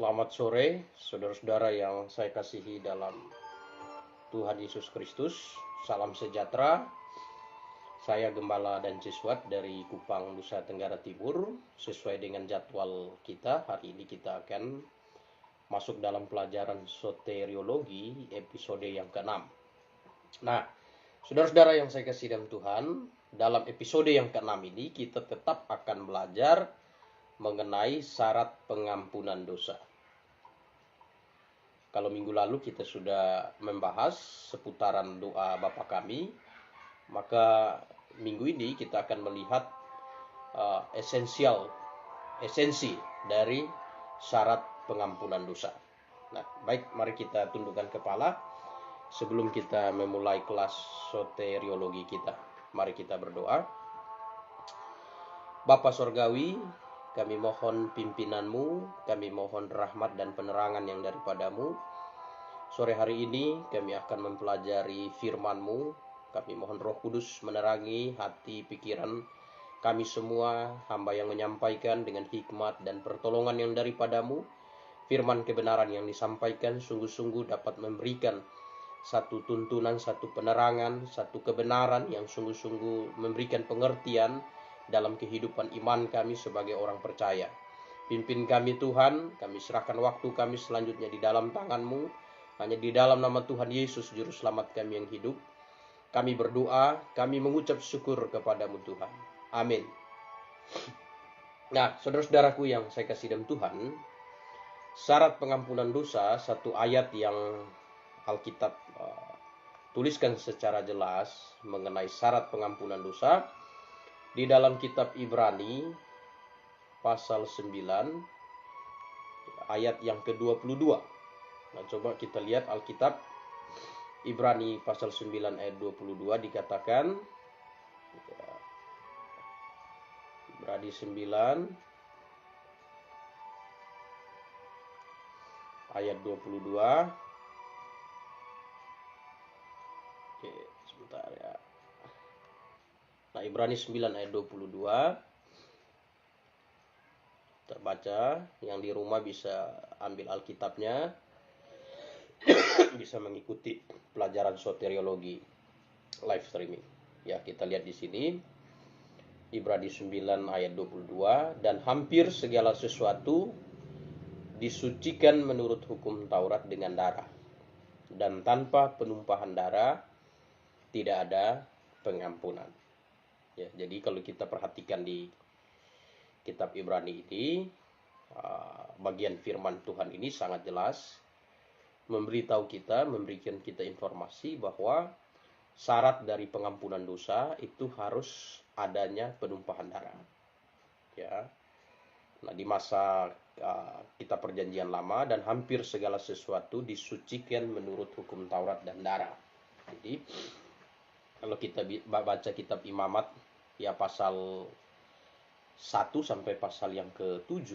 Selamat sore, saudara-saudara yang saya kasihi dalam Tuhan Yesus Kristus. Salam sejahtera. Saya Gembala dan Ciswat dari Kupang, Nusa Tenggara Timur. Sesuai dengan jadwal kita, hari ini kita akan masuk dalam pelajaran soteriologi episode yang ke-6. Nah, saudara-saudara yang saya kasihi dalam Tuhan, dalam episode yang ke-6 ini kita tetap akan belajar mengenai syarat pengampunan dosa. Kalau minggu lalu kita sudah membahas seputaran doa Bapa Kami, maka minggu ini kita akan melihat esensi dari syarat pengampunan dosa. Nah, baik, mari kita tundukkan kepala sebelum kita memulai kelas soteriologi kita. Mari kita berdoa. Bapa Sorgawi, kami mohon pimpinan-Mu, kami mohon rahmat dan penerangan yang daripada-Mu. Sore hari ini kami akan mempelajari firman-Mu. Kami mohon Roh Kudus menerangi hati pikiran kami semua, hamba yang menyampaikan dengan hikmat dan pertolongan yang daripada-Mu. Firman kebenaran yang disampaikan sungguh-sungguh dapat memberikan satu tuntunan, satu penerangan, satu kebenaran yang sungguh-sungguh memberikan pengertian dalam kehidupan iman kami sebagai orang percaya. Pimpin kami Tuhan, kami serahkan waktu kami selanjutnya di dalam tangan-Mu. Hanya di dalam nama Tuhan Yesus Juru Selamat kami yang hidup, kami berdoa, kami mengucap syukur kepada-Mu Tuhan. Amin. Nah, saudara-saudaraku yang saya kasih dalam Tuhan, syarat pengampunan dosa, satu ayat yang Alkitab tuliskan secara jelas mengenai syarat pengampunan dosa di dalam kitab Ibrani pasal 9 ayat yang ke-22. Nah, coba kita lihat Alkitab Ibrani pasal 9 ayat 22 dikatakan, Ibrani 9 ayat 22. Oke, sebentar ya. Nah, Ibrani 9 ayat 22. Terbaca, yang di rumah bisa ambil Alkitabnya, bisa mengikuti pelajaran soteriologi live streaming. Ya, kita lihat di sini Ibrani 9 ayat 22, dan hampir segala sesuatu disucikan menurut hukum Taurat dengan darah, dan tanpa penumpahan darah tidak ada pengampunan. Ya, jadi kalau kita perhatikan di kitab Ibrani ini, bagian firman Tuhan ini sangat jelas memberikan kita informasi bahwa syarat dari pengampunan dosa itu harus adanya penumpahan darah. Ya. Nah, di masa kita perjanjian lama dan hampir segala sesuatu disucikan menurut hukum Taurat dan darah. Jadi kalau kita baca kitab Imamat ya pasal 1 sampai pasal yang ke-7,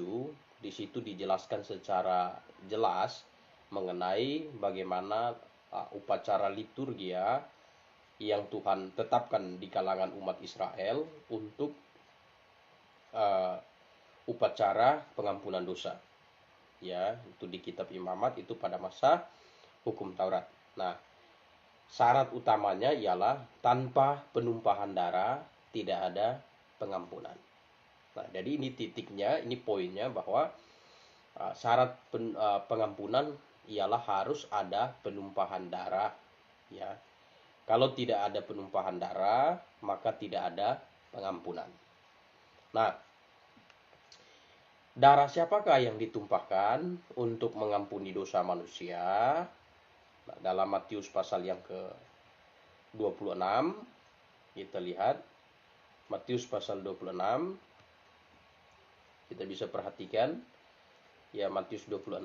di situ dijelaskan secara jelas mengenai bagaimana upacara liturgia yang Tuhan tetapkan di kalangan umat Israel untuk upacara pengampunan dosa. Ya, itu di kitab Imamat itu pada masa hukum Taurat. Nah, syarat utamanya ialah tanpa penumpahan darah tidak ada pengampunan. Nah, jadi ini titiknya, ini poinnya bahwa syarat pengampunan ialah harus ada penumpahan darah. Ya, kalau tidak ada penumpahan darah, maka tidak ada pengampunan. Nah, darah siapakah yang ditumpahkan untuk mengampuni dosa manusia? Nah, dalam Matius pasal yang ke-26, kita lihat Matius pasal 26, kita bisa perhatikan ya, Matius 26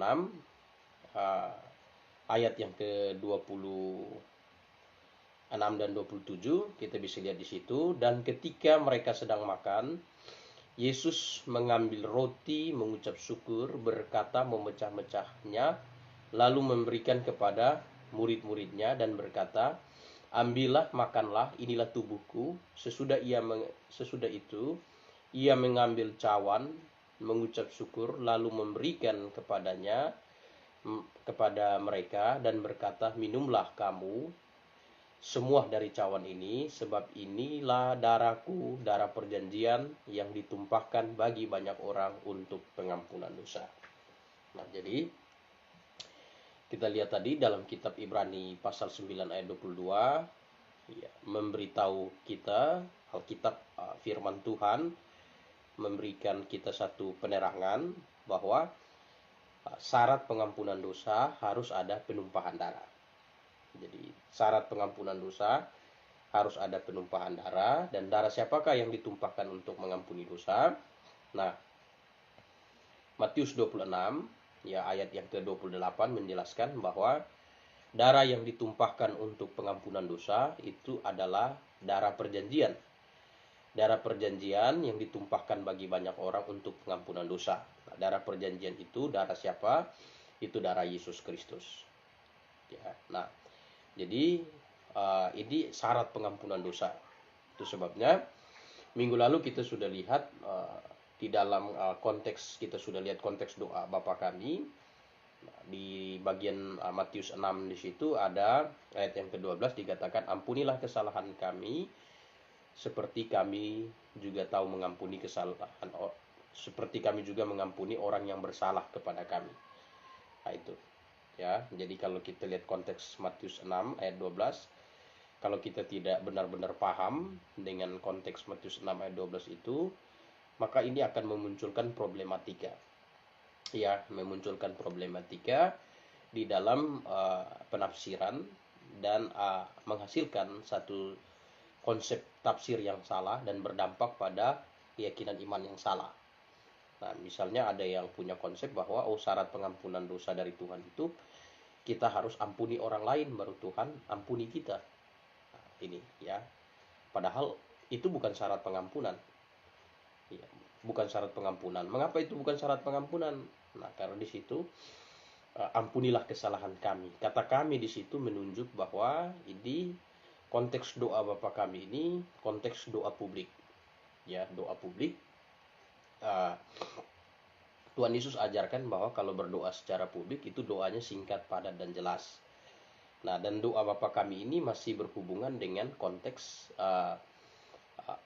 ayat yang ke-26 dan 27, kita bisa lihat di situ. Dan ketika mereka sedang makan, Yesus mengambil roti, mengucap syukur, berkata, memecah-mecahnya, lalu memberikan kepada murid-muridnya dan berkata, ambillah, makanlah, inilah tubuhku. Sesudah itu ia mengambil cawan, mengucap syukur, lalu memberikan kepada mereka dan berkata, minumlah kamu semua dari cawan ini, sebab inilah darahku, darah perjanjian yang ditumpahkan bagi banyak orang untuk pengampunan dosa. Nah, jadi kita lihat tadi dalam kitab Ibrani pasal 9 ayat 22, ya, memberitahu kita, Alkitab, firman Tuhan memberikan kita satu penerangan bahwa syarat pengampunan dosa harus ada penumpahan darah. Jadi syarat pengampunan dosa harus ada penumpahan darah, dan darah siapakah yang ditumpahkan untuk mengampuni dosa? Nah, Matius 26 ya ayat yang ke-28 menjelaskan bahwa darah yang ditumpahkan untuk pengampunan dosa itu adalah darah perjanjian. Darah perjanjian yang ditumpahkan bagi banyak orang untuk pengampunan dosa. Nah, darah perjanjian itu darah siapa? Itu darah Yesus Kristus. Ya, nah, jadi ini syarat pengampunan dosa. Itu sebabnya minggu lalu kita sudah lihat di dalam konteks, kita sudah lihat konteks doa Bapa kami. Di bagian Matius 6 di situ ada ayat yang ke-12 dikatakan, ampunilah kesalahan kami seperti kami juga tahu mengampuni kesalahan, seperti kami juga mengampuni orang yang bersalah kepada kami. Nah, itu ya. Jadi kalau kita lihat konteks Matius 6 ayat 12, kalau kita tidak benar-benar paham dengan konteks Matius 6 ayat 12 itu, maka ini akan memunculkan problematika. Ya, memunculkan problematika di dalam penafsiran dan menghasilkan satu konsep tafsir yang salah dan berdampak pada keyakinan iman yang salah. Nah, misalnya ada yang punya konsep bahwa syarat pengampunan dosa dari Tuhan itu kita harus ampuni orang lain baru Tuhan ampuni kita. Nah, ini ya. Padahal itu bukan syarat pengampunan. Ya, bukan syarat pengampunan. Mengapa itu bukan syarat pengampunan? Nah, karena di situ ampunilah kesalahan kami. Kata kami di situ menunjuk bahwa ini konteks doa Bapa kami ini konteks doa publik. Ya, doa publik. Tuhan Yesus ajarkan bahwa kalau berdoa secara publik itu doanya singkat, padat, dan jelas. Nah, dan doa Bapa kami ini masih berhubungan dengan konteks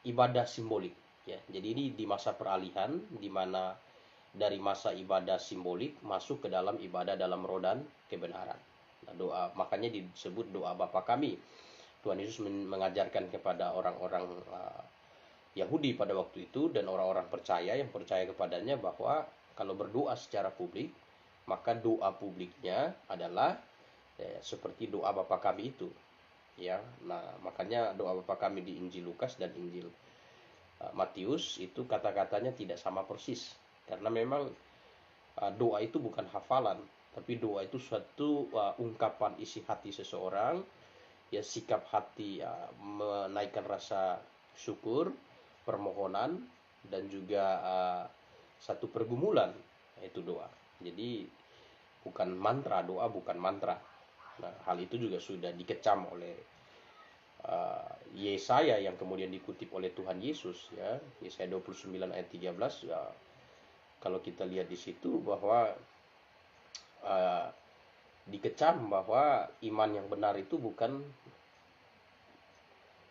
ibadah simbolik. Ya, jadi ini di masa peralihan, di mana dari masa ibadah simbolik masuk ke dalam ibadah dalam roh dan kebenaran. Nah, doa makanya disebut doa Bapa kami. Tuhan Yesus mengajarkan kepada orang-orang Yahudi pada waktu itu dan orang-orang percaya yang percaya kepadanya bahwa kalau berdoa secara publik, maka doa publiknya adalah seperti doa Bapa kami itu. Ya, nah makanya doa Bapa kami di Injil Lukas dan Injil Matius itu kata-katanya tidak sama persis, karena memang doa itu bukan hafalan, tapi doa itu suatu ungkapan isi hati seseorang, ya, sikap hati menaikkan rasa syukur, permohonan, dan juga satu pergumulan, yaitu doa. Jadi bukan mantra, doa bukan mantra. Nah, hal itu juga sudah dikecam oleh Yesaya yang kemudian dikutip oleh Tuhan Yesus, ya. Yesaya 29 ayat 13 ya, kalau kita lihat di situ bahwa dikecam bahwa iman yang benar itu bukan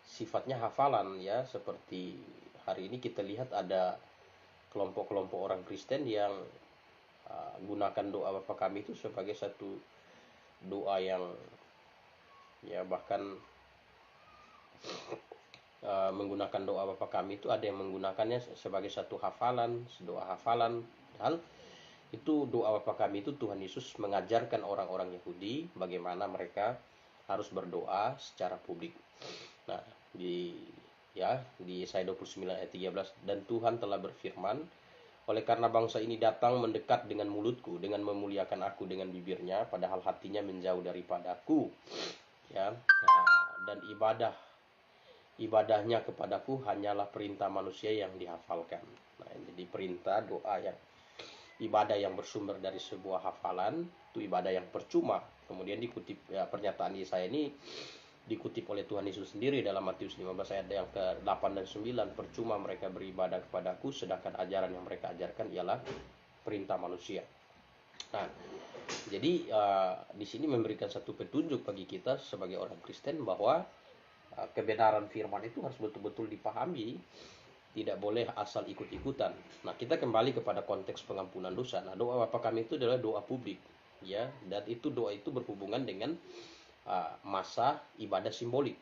sifatnya hafalan, ya, seperti hari ini kita lihat ada kelompok-kelompok orang Kristen yang gunakan doa Bapa kami itu sebagai satu doa yang ya bahkan menggunakan doa Bapa kami itu ada yang menggunakannya sebagai satu hafalan, doa hafalan. Hal itu doa Bapa kami itu Tuhan Yesus mengajarkan orang-orang Yahudi bagaimana mereka harus berdoa secara publik. Nah, di Yesaya 29 ayat 13, dan Tuhan telah berfirman, oleh karena bangsa ini datang mendekat dengan mulutku, dengan memuliakan aku dengan bibirnya, padahal hatinya menjauh daripadaku, ya, dan ibadahnya kepadaku hanyalah perintah manusia yang dihafalkan. Nah, jadi perintah doa yang ibadah yang bersumber dari sebuah hafalan itu ibadah yang percuma. Kemudian dikutip pernyataan Yesaya ini dikutip oleh Tuhan Yesus sendiri dalam Matius 15 ayat yang ke-8 dan 9, percuma mereka beribadah kepadaku sedangkan ajaran yang mereka ajarkan ialah perintah manusia. Nah, jadi di sini memberikan satu petunjuk bagi kita sebagai orang Kristen bahwa kebenaran firman itu harus betul-betul dipahami, tidak boleh asal ikut-ikutan. Nah, kita kembali kepada konteks pengampunan dosa. Nah, doa Bapa Kami itu adalah doa publik, ya, dan itu doa itu berhubungan dengan masa ibadah simbolik.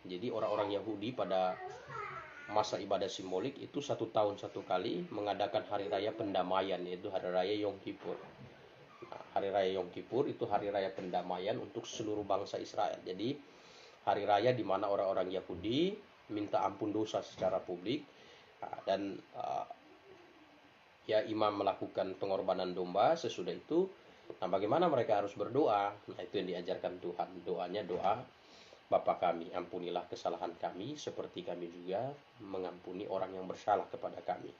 Jadi orang-orang Yahudi pada masa ibadah simbolik itu 1 tahun 1 kali mengadakan hari raya pendamaian, yaitu hari raya Yom Kippur. Nah, hari raya Yom Kippur itu hari raya pendamaian untuk seluruh bangsa Israel. Jadi hari raya di mana orang-orang Yahudi minta ampun dosa secara publik, dan ya imam melakukan pengorbanan domba. Sesudah itu, nah bagaimana mereka harus berdoa? Nah, itu yang diajarkan Tuhan. Doanya doa Bapa kami, ampunilah kesalahan kami seperti kami juga mengampuni orang yang bersalah kepada kami.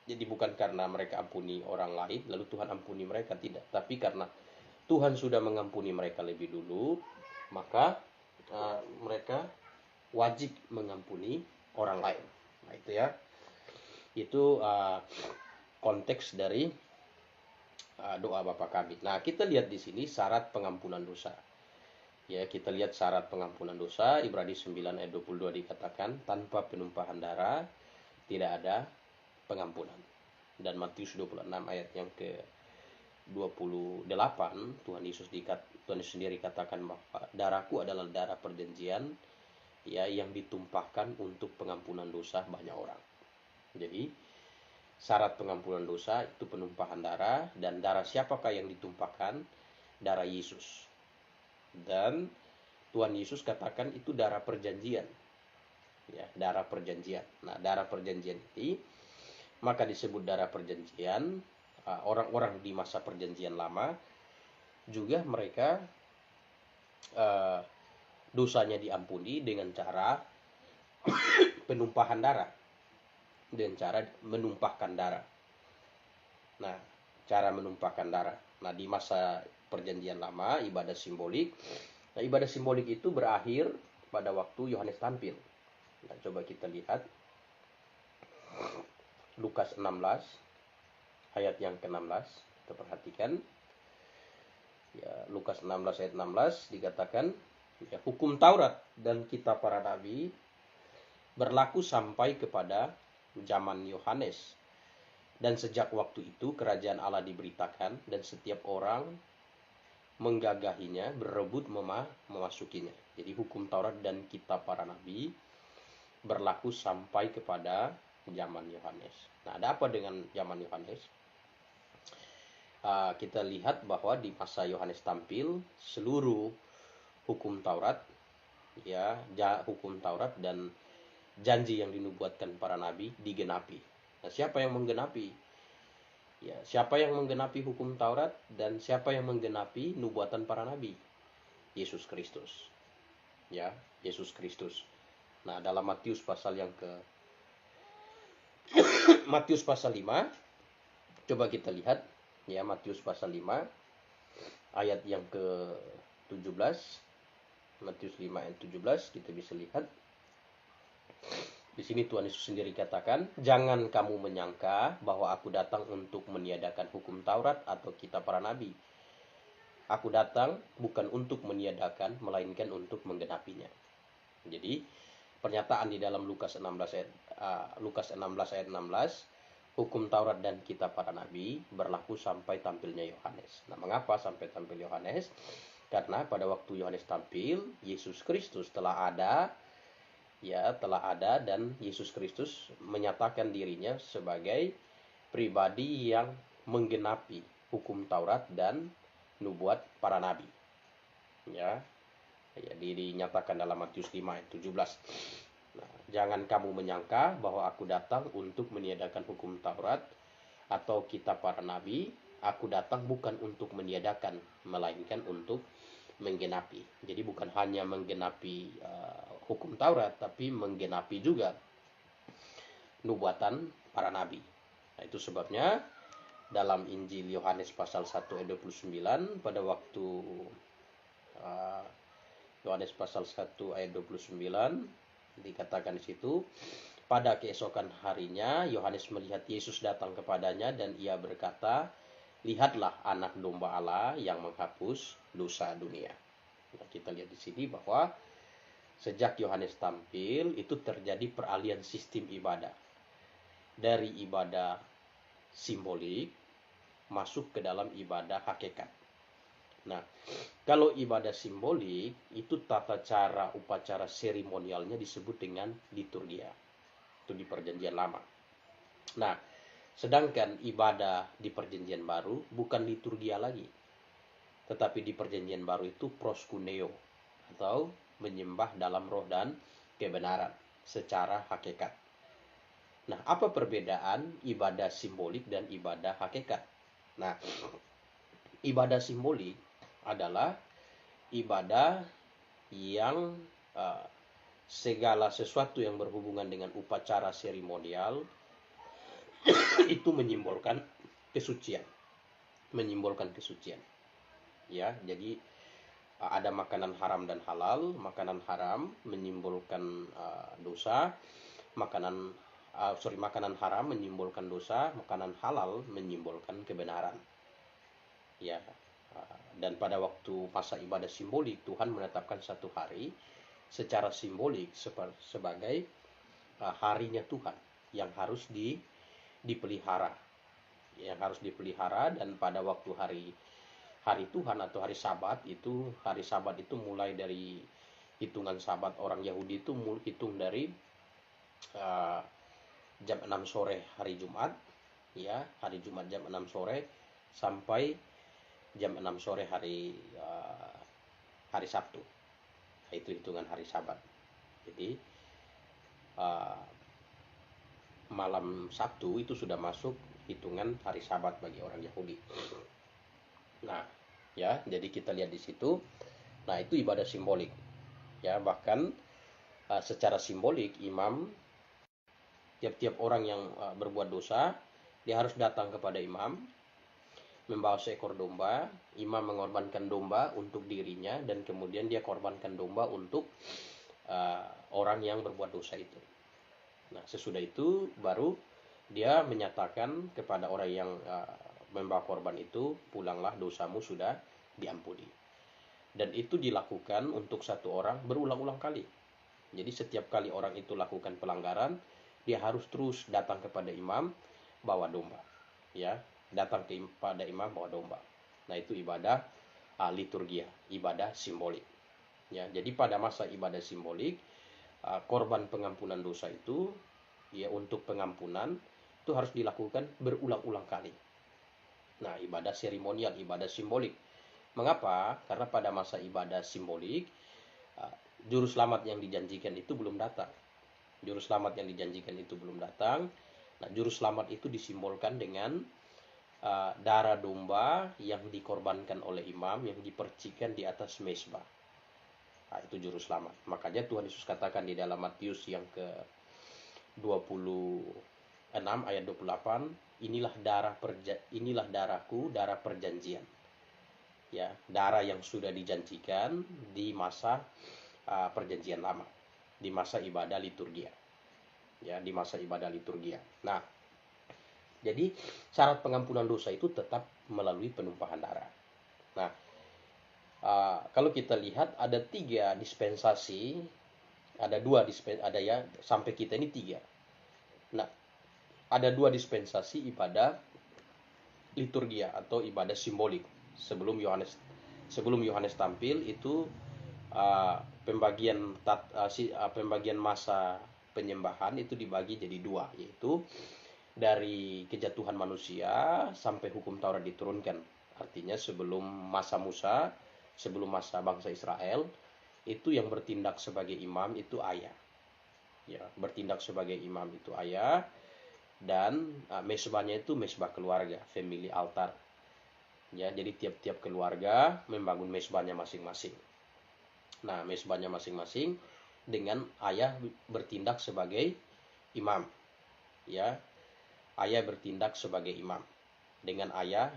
Jadi bukan karena mereka ampuni orang lain lalu Tuhan ampuni mereka, tidak, tapi karena Tuhan sudah mengampuni mereka lebih dulu, maka mereka wajib mengampuni orang lain. Nah, itu ya. Itu konteks dari doa Bapa kami. Nah, kita lihat di sini syarat pengampunan dosa. Ya, kita lihat syarat pengampunan dosa. Ibrani 9 ayat 22 dikatakan, tanpa penumpahan darah tidak ada pengampunan. Dan Matius 26 ayat yang ke-28, Tuhan Yesus sendiri katakan bahwa darahku adalah darah perjanjian, ya, yang ditumpahkan untuk pengampunan dosa banyak orang. Jadi syarat pengampunan dosa itu penumpahan darah, dan darah siapakah yang ditumpahkan? Darah Yesus. Dan Tuhan Yesus katakan itu darah perjanjian, ya, darah perjanjian. Nah, darah perjanjian ini maka disebut darah perjanjian. Orang-orang di masa perjanjian lama juga mereka dosanya diampuni dengan cara penumpahan darah, dengan cara menumpahkan darah. Nah, cara menumpahkan darah. Nah, di masa perjanjian lama ibadah simbolik. Nah, ibadah simbolik itu berakhir pada waktu Yohanes tampil. Nah, coba kita lihat Lukas 16 ayat yang ke-16. Kita perhatikan. Ya, Lukas 16 ayat 16 dikatakan, ya, hukum Taurat dan kitab para nabi berlaku sampai kepada zaman Yohanes. Dan sejak waktu itu kerajaan Allah diberitakan dan setiap orang menggagahinya, berebut memasukinya. Jadi hukum Taurat dan kitab para nabi berlaku sampai kepada zaman Yohanes. Nah, ada apa dengan zaman Yohanes? Kita lihat bahwa di masa Yohanes tampil, seluruh hukum Taurat, ya, hukum Taurat dan janji yang dinubuatkan para nabi digenapi. Nah, siapa yang menggenapi? Ya, siapa yang menggenapi hukum Taurat dan siapa yang menggenapi nubuatan para nabi? Yesus Kristus. Ya, Yesus Kristus. Nah, dalam Matius pasal yang Matius pasal 5, coba kita lihat, ya, Matius pasal 5 ayat yang ke-17. Matius 5 ayat 17 kita bisa lihat. Di sini Tuhan Yesus sendiri katakan, jangan kamu menyangka bahwa aku datang untuk meniadakan hukum Taurat atau kitab para nabi. Aku datang bukan untuk meniadakan, melainkan untuk menggenapinya. Jadi pernyataan di dalam Lukas 16 ayat 16, hukum Taurat dan kitab para nabi berlaku sampai tampilnya Yohanes. Nah, mengapa sampai tampil Yohanes? Karena pada waktu Yohanes tampil, Yesus Kristus telah ada, dan Yesus Kristus menyatakan dirinya sebagai pribadi yang menggenapi hukum Taurat dan nubuat para nabi. Ya, dinyatakan dalam Matius 5 ayat 17. Nah, jangan kamu menyangka bahwa aku datang untuk meniadakan hukum Taurat atau kitab para nabi. Aku datang bukan untuk meniadakan, melainkan untuk menggenapi. Jadi bukan hanya menggenapi hukum Taurat, tapi menggenapi juga nubuatan para nabi. Nah, itu sebabnya dalam Injil Yohanes pasal 1 ayat 29, pada waktu Yohanes pasal 1 ayat 29 dikatakan di situ, pada keesokan harinya Yohanes melihat Yesus datang kepadanya dan ia berkata, lihatlah anak domba Allah yang menghapus dosa dunia. Nah, kita lihat di sini bahwa sejak Yohanes tampil itu terjadi peralihan sistem ibadah dari ibadah simbolik masuk ke dalam ibadah hakikat. Nah, kalau ibadah simbolik itu tata cara upacara seremonialnya disebut dengan liturgia. Itu di Perjanjian Lama. Nah, sedangkan ibadah di Perjanjian Baru bukan liturgia lagi. Tetapi di Perjanjian Baru itu proskuneo atau menyembah dalam roh dan kebenaran secara hakikat. Nah, apa perbedaan ibadah simbolik dan ibadah hakikat? Nah, ibadah simbolik adalah ibadah yang segala sesuatu yang berhubungan dengan upacara seremonial itu menyimbolkan kesucian. Menyimbolkan kesucian. Ya, jadi ada makanan haram dan halal. Makanan haram menyimbolkan dosa. Makanan haram menyimbolkan dosa, makanan halal menyimbolkan kebenaran. Ya, dan pada waktu masa ibadah simbolik Tuhan menetapkan satu hari secara simbolik sebagai harinya Tuhan yang harus dipelihara, dan pada waktu hari Tuhan atau hari Sabat itu mulai dari hitungan Sabat orang Yahudi itu hitung dari jam 6 sore hari Jumat, ya, hari Jumat jam 6 sore sampai jam 6 sore hari Sabtu. Nah, itu hitungan hari Sabat. Jadi malam Sabtu itu sudah masuk hitungan hari Sabat bagi orang Yahudi. Nah, ya, jadi kita lihat di situ. Nah, itu ibadah simbolik. Ya, bahkan secara simbolik imam, tiap-tiap orang yang berbuat dosa, dia harus datang kepada imam, membawa seekor domba. Imam mengorbankan domba untuk dirinya, dan kemudian dia korbankan domba untuk orang yang berbuat dosa itu. Nah, sesudah itu baru dia menyatakan kepada orang yang membawa korban itu, pulanglah, dosamu sudah diampuni. Dan itu dilakukan untuk satu orang berulang-ulang kali. Jadi setiap kali orang itu lakukan pelanggaran, dia harus terus datang kepada imam bawa domba, ya, datang kepada imam bawa domba. Nah, itu ibadah liturgia, ibadah simbolik. Ya, jadi pada masa ibadah simbolik, korban pengampunan dosa itu, ya, untuk pengampunan itu harus dilakukan berulang-ulang kali. Nah, ibadah seremonial, ibadah simbolik. Mengapa? Karena pada masa ibadah simbolik, juru selamat yang dijanjikan itu belum datang. Juru selamat yang dijanjikan itu belum datang. Nah, juru selamat itu disimbolkan dengan darah domba yang dikorbankan oleh imam, yang dipercikan di atas mezbah. Nah, itu juru selamat. Makanya Tuhan Yesus katakan di dalam Matius yang ke 26 ayat 28, inilah darahku, darah perjanjian. Ya, darah yang sudah dijanjikan di masa perjanjian lama, di masa ibadah liturgia. Ya, di masa ibadah liturgia. Nah, jadi syarat pengampunan dosa itu tetap melalui penumpahan darah. Nah, kalau kita lihat ada 3 dispensasi, ada ya, sampai kita ini 3. Nah, ada 2 dispensasi ibadah liturgia atau ibadah simbolik sebelum Yohanes tampil itu. Pembagian masa penyembahan itu dibagi jadi 2, yaitu dari kejatuhan manusia sampai hukum Taurat diturunkan. Artinya sebelum masa Musa, sebelum masa bangsa Israel, itu yang bertindak sebagai imam itu ayah. Ya, bertindak sebagai imam itu ayah, dan mezbahnya itu mezbah keluarga, family altar. Ya, jadi tiap-tiap keluarga membangun mezbahnya masing-masing. Nah, mezbahnya masing-masing dengan ayah bertindak sebagai imam. Ya, ayah bertindak sebagai imam. Dengan ayah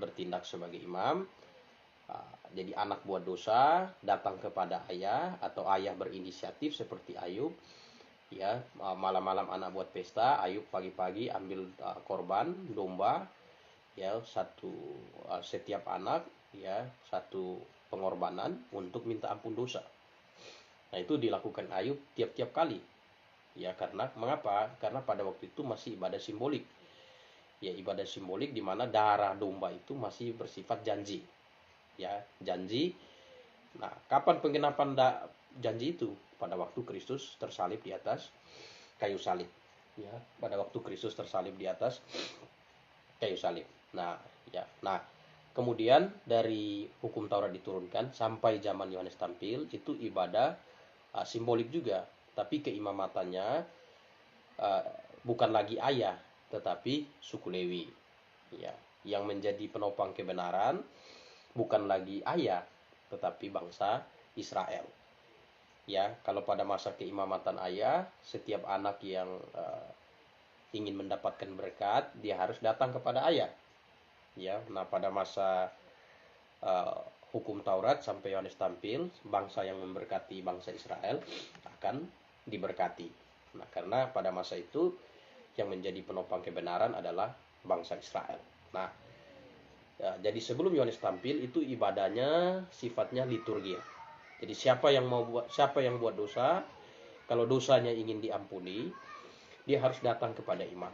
bertindak sebagai imam, Jadi anak buat dosa datang kepada ayah, atau ayah berinisiatif seperti Ayub. Ya, malam-malam anak buat pesta, Ayub pagi-pagi ambil korban domba, ya, setiap anak, ya, satu pengorbanan untuk minta ampun dosa. Nah, itu dilakukan Ayub tiap-tiap kali. Ya, karena mengapa? Karena pada waktu itu masih ibadah simbolik. Ya, ibadah simbolik di mana darah domba itu masih bersifat janji. Ya, janji. Nah, kapan penggenapan janji itu? Pada waktu Kristus tersalib di atas kayu salib. Ya, pada waktu Kristus tersalib di atas kayu salib. Nah, ya. Nah, kemudian dari hukum Taurat diturunkan sampai zaman Yohanes tampil, itu ibadah simbolik juga, tapi keimamatannya bukan lagi ayah, tetapi suku Lewi. Ya, yang menjadi penopang kebenaran bukan lagi ayah, tetapi bangsa Israel. Ya, kalau pada masa keimamatan ayah, setiap anak yang ingin mendapatkan berkat, dia harus datang kepada ayah. Ya, nah pada masa hukum Taurat sampai Yohanes tampil, bangsa yang memberkati bangsa Israel akan diberkati. Nah, karena pada masa itu yang menjadi penopang kebenaran adalah bangsa Israel. Nah, ya, jadi sebelum Yohanes tampil itu ibadahnya sifatnya liturgia. Jadi siapa yang buat dosa, kalau dosanya ingin diampuni, dia harus datang kepada imam.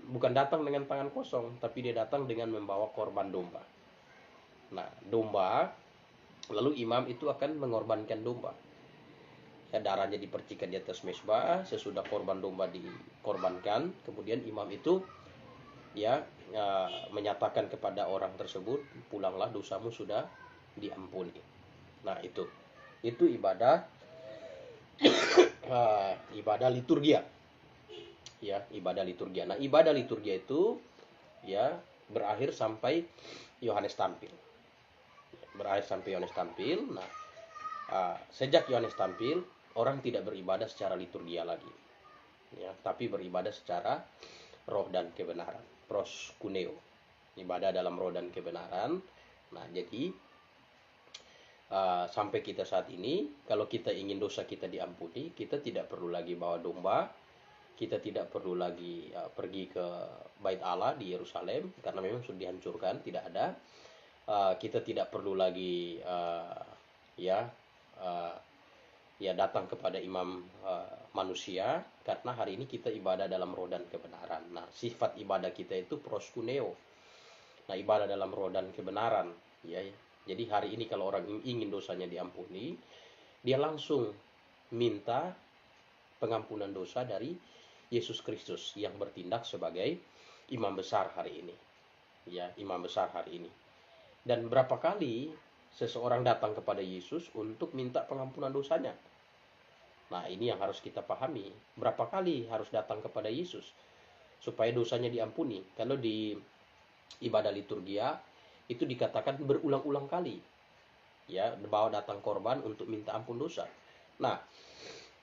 Bukan datang dengan tangan kosong, tapi dia datang dengan membawa korban domba. Nah, domba, lalu imam itu akan mengorbankan domba. Ya, darahnya dipercikan di atas mezbah, sesudah korban domba dikorbankan, kemudian imam itu ya menyatakan kepada orang tersebut, pulanglah, dosamu sudah diampuni. Nah, itu ibadah ibadah liturgia. Ya, ibadah liturgia. Nah, ibadah liturgia itu ya berakhir sampai Yohanes tampil. Nah, sejak Yohanes tampil, orang tidak beribadah secara liturgia lagi. Ya, tapi beribadah secara roh dan kebenaran. Proskuneo. Ibadah dalam roh dan kebenaran. Nah, jadi sampai kita saat ini, kalau kita ingin dosa kita diampuni, kita tidak perlu lagi bawa domba, kita tidak perlu lagi pergi ke Bait Allah di Yerusalem, karena memang sudah dihancurkan, tidak ada. Kita tidak perlu lagi datang kepada imam manusia, karena hari ini kita ibadah dalam roh dan kebenaran. Nah, sifat ibadah kita itu proskuneo. Nah, ibadah dalam roh dan kebenaran. Ya, jadi hari ini kalau orang ingin dosanya diampuni, dia langsung minta pengampunan dosa dari Yesus Kristus yang bertindak sebagai imam besar hari ini. Ya, imam besar hari ini. Dan berapa kali seseorang datang kepada Yesus untuk minta pengampunan dosanya? Nah, ini yang harus kita pahami. Berapa kali harus datang kepada Yesus supaya dosanya diampuni? Kalau di ibadah liturgia itu dikatakan berulang-ulang kali. Ya, bawa datang korban untuk minta ampun dosa. Nah,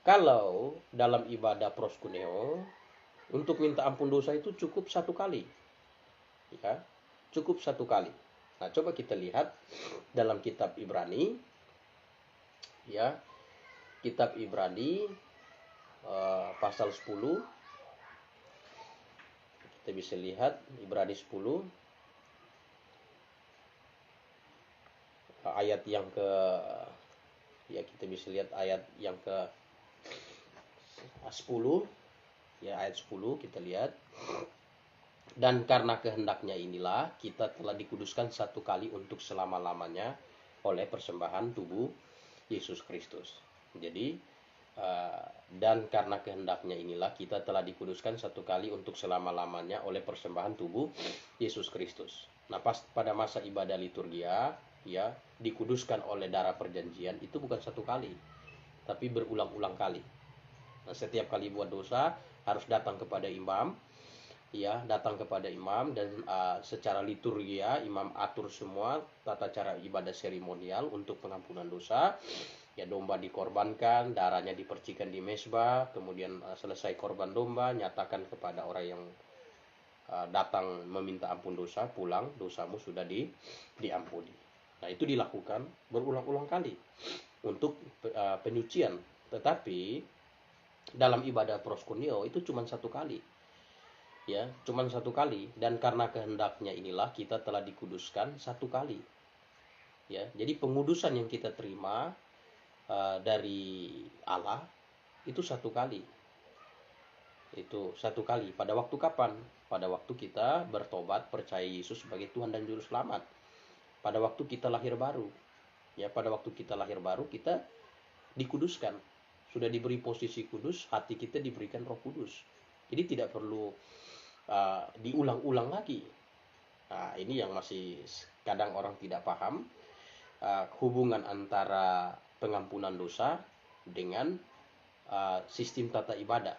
kalau dalam ibadah proskuneo, untuk minta ampun dosa itu cukup satu kali. Ya, cukup satu kali. Nah, coba kita lihat dalam kitab Ibrani. Ya, kitab Ibrani pasal 10. Kita bisa lihat Ibrani 10 ayat yang kita bisa lihat ayat yang ke 10. Ya, ayat 10 kita lihat. Dan karena kehendaknya inilah kita telah dikuduskan satu kali untuk selama-lamanya oleh persembahan tubuh Yesus Kristus. Jadi dan karena kehendaknya inilah kita telah dikuduskan satu kali untuk selama-lamanya oleh persembahan tubuh Yesus Kristus. Nah, pada masa ibadah liturgia, ya, dikuduskan oleh darah perjanjian itu bukan satu kali, tapi berulang-ulang kali. Nah, setiap kali buat dosa harus datang kepada imam, ya, datang kepada imam, dan secara liturgia imam atur semua tata cara ibadah seremonial untuk pengampunan dosa. Ya, domba dikorbankan, darahnya dipercikan di mezbah, kemudian selesai korban domba, nyatakan kepada orang yang datang meminta ampun dosa, pulang, dosamu sudah diampuni. Nah, itu dilakukan berulang-ulang kali untuk penyucian. Tetapi dalam ibadah proskuneo itu cuma satu kali. Ya, cuma satu kali, dan karena kehendaknya inilah kita telah dikuduskan satu kali. Ya, jadi pengudusan yang kita terima dari Allah itu satu kali. Itu satu kali. Pada waktu kapan? Pada waktu kita bertobat, percaya Yesus sebagai Tuhan dan Juru Selamat. Pada waktu kita lahir baru. Ya, pada waktu kita lahir baru kita dikuduskan. Sudah diberi posisi kudus, hati kita diberikan Roh Kudus. Jadi tidak perlu diulang-ulang lagi. Nah, ini yang masih kadang orang tidak paham, hubungan antara pengampunan dosa dengan sistem tata ibadah.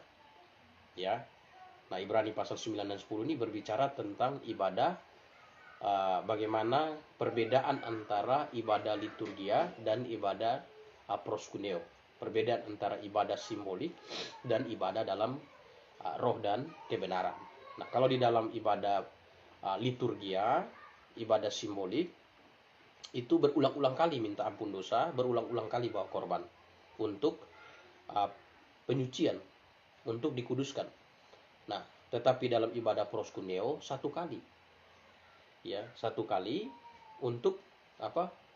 Ya. Nah, Ibrani pasal 9 dan 10 ini berbicara tentang ibadah, bagaimana perbedaan antara ibadah liturgia dan ibadah proskuneo. Perbedaan antara ibadah simbolik dan ibadah dalam roh dan kebenaran. Nah, kalau di dalam ibadah liturgia, ibadah simbolik, itu berulang-ulang kali minta ampun dosa, berulang-ulang kali bawa korban untuk penyucian, untuk dikuduskan. Nah, tetapi dalam ibadah proskuneo satu kali. Ya, satu kali untuk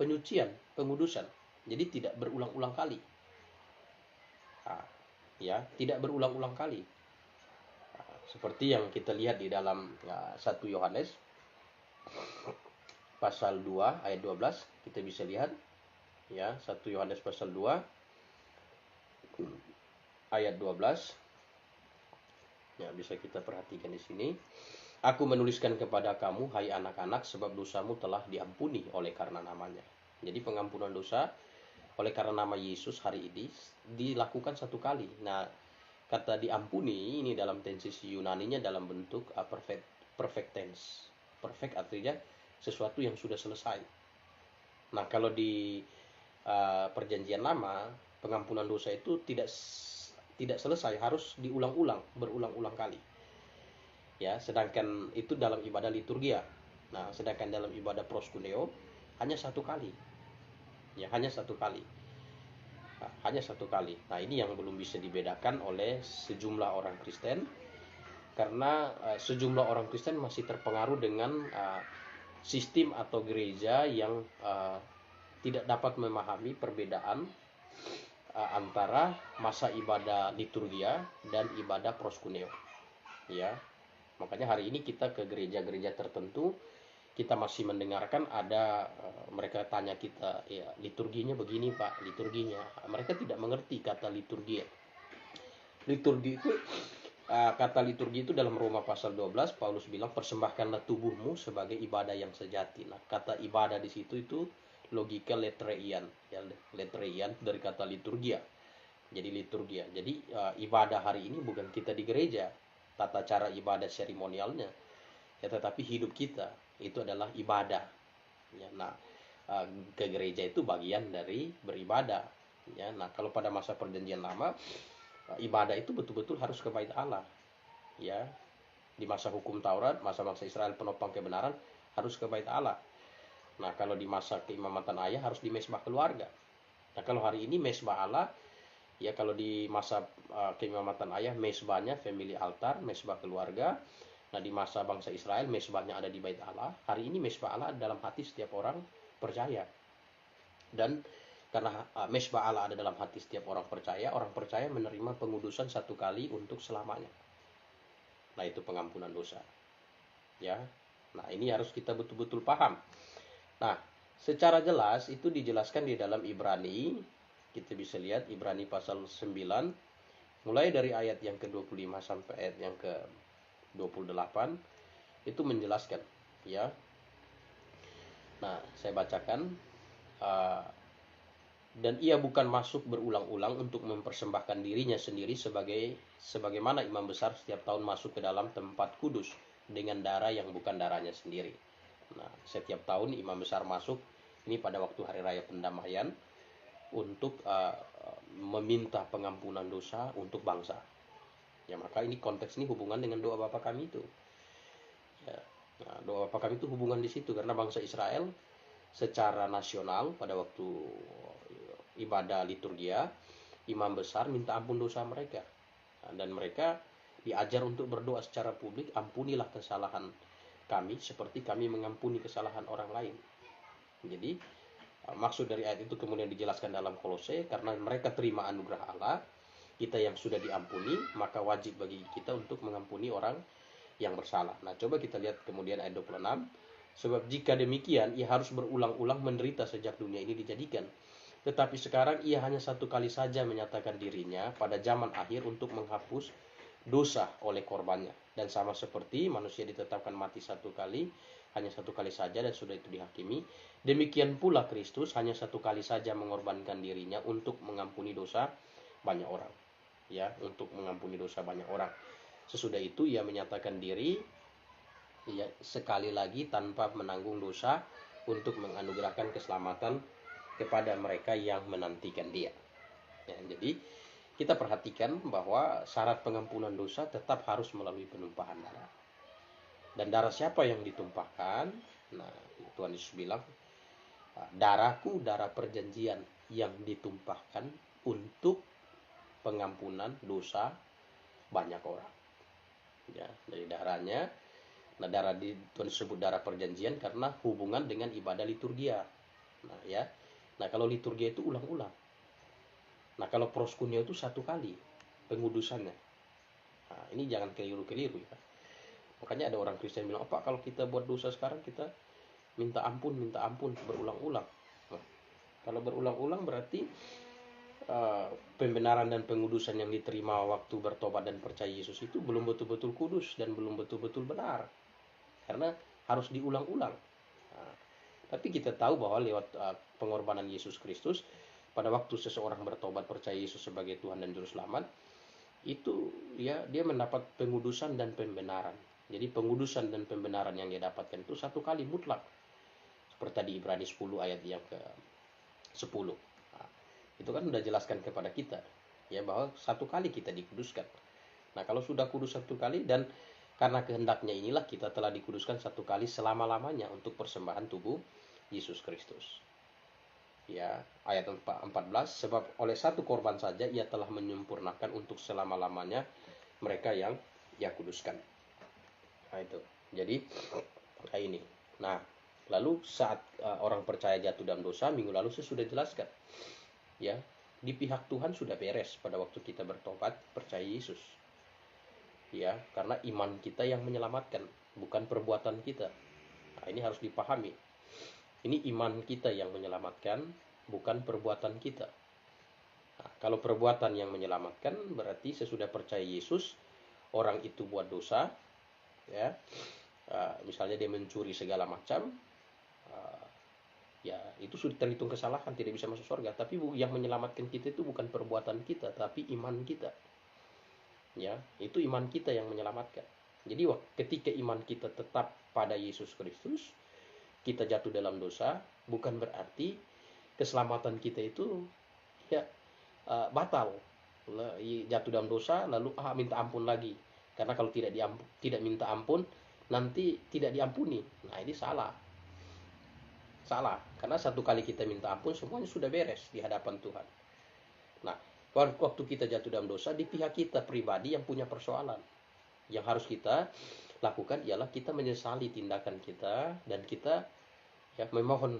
penyucian, pengudusan. Jadi tidak berulang-ulang kali. Ya, tidak berulang-ulang kali. Seperti yang kita lihat di dalam 1 Yohanes pasal 2 ayat 12, kita bisa lihat ya, 1 Yohanes pasal 2 ayat 12. Ya, bisa kita perhatikan di sini. Aku menuliskan kepada kamu, hai anak-anak, sebab dosamu telah diampuni oleh karena namanya. Jadi pengampunan dosa oleh karena nama Yesus hari ini dilakukan satu kali. Nah, kata diampuni ini dalam tensi Yunaninya dalam bentuk perfect tense. Perfect artinya sesuatu yang sudah selesai. Nah, kalau di perjanjian lama, pengampunan dosa itu tidak selesai, harus diulang-ulang, berulang-ulang kali. Ya, sedangkan itu dalam ibadah liturgia. Nah, sedangkan dalam ibadah proskuneo hanya satu kali. Ya, hanya satu kali. Hanya satu kali. Nah, ini yang belum bisa dibedakan oleh sejumlah orang Kristen, karena sejumlah orang Kristen masih terpengaruh dengan sistem atau gereja yang tidak dapat memahami perbedaan antara masa ibadah liturgia dan ibadah proskuneo. Ya, makanya hari ini kita ke gereja-gereja tertentu, kita masih mendengarkan ada mereka tanya kita, ya liturginya begini Pak, liturginya. Mereka tidak mengerti kata liturgi. Liturgi itu kata liturgi itu dalam Roma pasal 12 Paulus bilang persembahkanlah tubuhmu sebagai ibadah yang sejati. Nah, kata ibadah di situ itu logika letreian, ya, letreian dari kata liturgia. Jadi liturgia. Jadi ibadah hari ini bukan kita di gereja, tata cara ibadah seremonialnya, ya, tetapi hidup kita itu adalah ibadah. Ya, nah, ke gereja itu bagian dari beribadah. Ya, nah kalau pada masa perjanjian lama, ibadah itu betul-betul harus ke bait Allah. Ya, di masa hukum Taurat, masa bangsa Israel penopang kebenaran harus ke bait Allah. Nah, kalau di masa keimamatan ayah harus di mesbah keluarga. Nah, kalau hari ini mesbah Allah, ya kalau di masa keimamatan ayah mesbahnya family altar, mesbah keluarga. Nah, di masa bangsa Israel mesbahnya ada di bait Allah. Hari ini mesbah Allah dalam hati setiap orang percaya. Dan karena mesbah Allah ada dalam hati setiap orang percaya menerima pengudusan satu kali untuk selamanya. Nah, itu pengampunan dosa. Ya. Nah, ini harus kita betul-betul paham. Nah, secara jelas itu dijelaskan di dalam Ibrani. Kita bisa lihat Ibrani pasal 9 mulai dari ayat yang ke-25 sampai ayat yang ke-28 itu menjelaskan, ya. Nah, saya bacakan, dan ia bukan masuk berulang-ulang untuk mempersembahkan dirinya sendiri sebagaimana imam besar setiap tahun masuk ke dalam tempat kudus dengan darah yang bukan darahnya sendiri. Nah, setiap tahun imam besar masuk ini pada waktu hari raya pendamaian untuk meminta pengampunan dosa untuk bangsa. Ya, maka ini konteks ini hubungan dengan doa Bapa kami itu. Ya, nah, doa Bapa kami itu hubungan di situ karena bangsa Israel secara nasional pada waktu ibadah liturgia, imam besar minta ampun dosa mereka. Dan mereka diajar untuk berdoa secara publik, ampunilah kesalahan kami seperti kami mengampuni kesalahan orang lain. Jadi maksud dari ayat itu kemudian dijelaskan dalam Kolose, karena mereka terima anugerah Allah, kita yang sudah diampuni, maka wajib bagi kita untuk mengampuni orang yang bersalah. Nah, coba kita lihat kemudian ayat 26. Sebab jika demikian, ia harus berulang-ulang menderita sejak dunia ini dijadikan. Tetapi sekarang ia hanya satu kali saja menyatakan dirinya pada zaman akhir untuk menghapus dosa oleh korbannya. Dan sama seperti manusia ditetapkan mati satu kali, hanya satu kali saja dan sudah itu dihakimi, demikian pula Kristus hanya satu kali saja mengorbankan dirinya untuk mengampuni dosa banyak orang. Ya, untuk mengampuni dosa banyak orang. Sesudah itu ia menyatakan diri ya sekali lagi tanpa menanggung dosa untuk menganugerahkan keselamatan kepada mereka yang menantikan dia. Ya, jadi kita perhatikan bahwa syarat pengampunan dosa tetap harus melalui penumpahan darah. Dan darah siapa yang ditumpahkan? Nah, Tuhan Yesus bilang, darahku, darah perjanjian yang ditumpahkan untuk pengampunan dosa banyak orang. Ya, dari darahnya. Nah, darah di Tuhan disebut darah perjanjian karena hubungan dengan ibadah liturgia. Nah, ya. Nah, kalau liturgia itu ulang-ulang. Nah, kalau proskuneo itu satu kali pengudusannya. Nah, ini jangan keliru-keliru ya. Makanya ada orang Kristen bilang, "Pak, kalau kita buat dosa sekarang kita minta ampun berulang-ulang." Nah, kalau berulang-ulang berarti pembenaran dan pengudusan yang diterima waktu bertobat dan percaya Yesus itu belum betul-betul kudus dan belum betul-betul benar. Karena harus diulang-ulang. Nah, tapi kita tahu bahwa lewat pengorbanan Yesus Kristus, pada waktu seseorang bertobat percaya Yesus sebagai Tuhan dan Juru Selamat, itu ya dia mendapat pengudusan dan pembenaran. Jadi pengudusan dan pembenaran yang dia dapatkan itu satu kali mutlak. Seperti tadi Ibrani 10 ayat yang ke-10. Nah, itu kan sudah jelaskan kepada kita ya bahwa satu kali kita dikuduskan. Nah, kalau sudah kudus satu kali dan karena kehendaknya inilah kita telah dikuduskan satu kali selama-lamanya untuk persembahan tubuh Yesus Kristus. Ya, ayat 14, sebab oleh satu korban saja ia telah menyempurnakan untuk selama-lamanya mereka yang ia kuduskan. Nah, itu. Jadi kayak ini. Nah, lalu saat orang percaya jatuh dalam dosa, minggu lalu saya sudah jelaskan. Ya, di pihak Tuhan sudah beres pada waktu kita bertobat percaya Yesus. Ya, karena iman kita yang menyelamatkan, bukan perbuatan kita. Nah, ini harus dipahami. Ini iman kita yang menyelamatkan, bukan perbuatan kita. Nah, kalau perbuatan yang menyelamatkan, berarti sesudah percaya Yesus, orang itu buat dosa, ya, misalnya dia mencuri segala macam, ya itu sudah terhitung kesalahan, tidak bisa masuk surga. Tapi yang menyelamatkan kita itu bukan perbuatan kita, tapi iman kita. Ya, itu iman kita yang menyelamatkan. Jadi ketika iman kita tetap pada Yesus Kristus, kita jatuh dalam dosa, bukan berarti keselamatan kita itu ya batal. Jatuh dalam dosa lalu minta ampun lagi. Karena kalau tidak minta ampun, nanti tidak diampuni. Nah, ini salah. Salah, karena satu kali kita minta ampun semuanya sudah beres di hadapan Tuhan. Nah, waktu kita jatuh dalam dosa, di pihak kita pribadi yang punya persoalan. Yang harus kita lakukan ialah kita menyesali tindakan kita dan kita ya memohon